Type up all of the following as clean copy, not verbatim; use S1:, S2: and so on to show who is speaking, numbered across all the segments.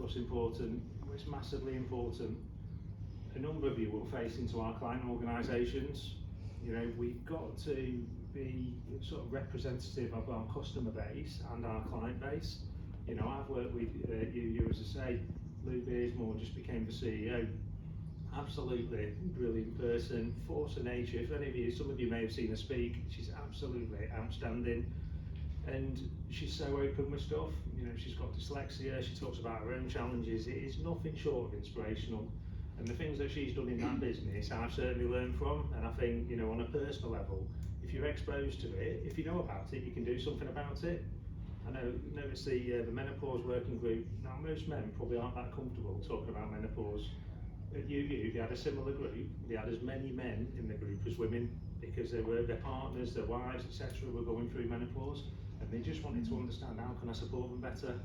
S1: what's important? It's massively important. A number of you will face into our client organisations. You know, we've got to be sort of representative of our customer base and our client base. You know, I've worked with you, as I say, Lou Beersmore just became the CEO. Absolutely brilliant person, force of nature. If any of you, some of you may have seen her speak, she's absolutely outstanding. And she's so open with stuff. You know, she's got dyslexia, she talks about her own challenges. It is nothing short of inspirational. And the things that she's done in that business, I've certainly learned from. And I think, you know, on a personal level, if you're exposed to it, if you know about it, you can do something about it. I know, notice the menopause working group. Now, most men probably aren't that comfortable talking about menopause. At UU, they had a similar group. They had as many men in the group as women, because they were their partners, their wives, etc. were going through menopause, and they just wanted to understand, how can I support them better?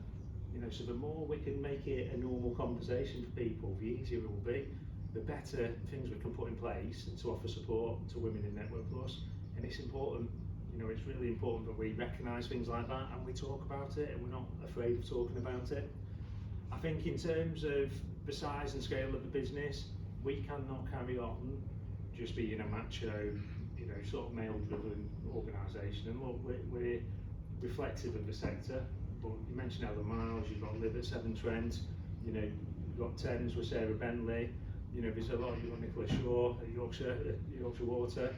S1: You know, so the more we can make it a normal conversation for people, the easier it will be, the better things we can put in place to offer support to women in Network Plus. And it's important, you know, it's really important that we recognise things like that and we talk about it, and we're not afraid of talking about it. I think in terms of the size and scale of the business, we cannot carry on just being a macho, you know, sort of male-driven organisation. And look, we're reflective of the sector. But you mentioned Ellen Miles, you've got Liv at Severn Trent, you know, you've got Thames with Sarah Bentley, you know, there's a lot, you've got Nicola Shaw at Yorkshire Water.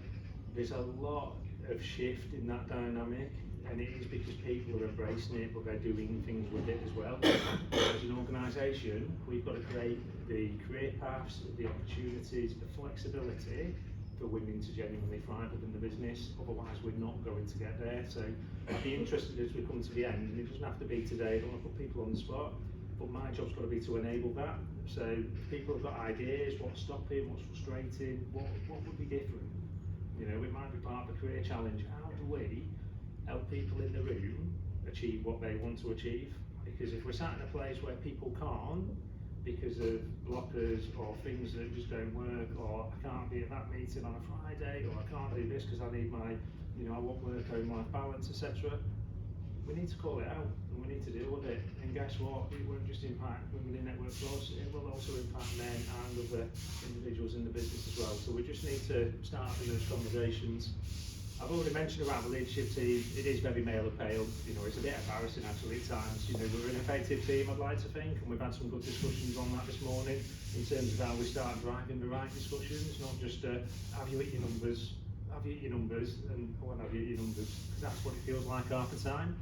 S1: There's a lot of shift in that dynamic, and it is because people are embracing it, but they're doing things with it as well. As an organisation, we've got to create the career paths, the opportunities, the flexibility for women to genuinely thrive within the business. Otherwise, we're not going to get there. So I'd be interested as we come to the end, and it doesn't have to be today, I don't want to put people on the spot, but my job's got to be to enable that. So if people have got ideas, what's stopping, what's frustrating, what would be different? You know, it might be part of a career challenge. How do we help people in the room achieve what they want to achieve? Because if we're sat in a place where people can't, because of blockers or things that just don't work, or I can't be at that meeting on a Friday, or I can't do this because I need my, you know, I want work-home-life balance, etc. We need to call it out, and we need to deal with it. And guess what? It won't just impact women in Network Plus, it will also impact men and other individuals in the business as well. So we just need to start having those conversations. I've already mentioned about the leadership team. It is very male and pale. You know, it's a bit embarrassing actually at times. You know, we're an effective team, I'd like to think, and we've had some good discussions on that this morning in terms of how we start driving the right discussions, not just have you hit your numbers, and I won't have you hit your numbers, because that's what it feels like half the time.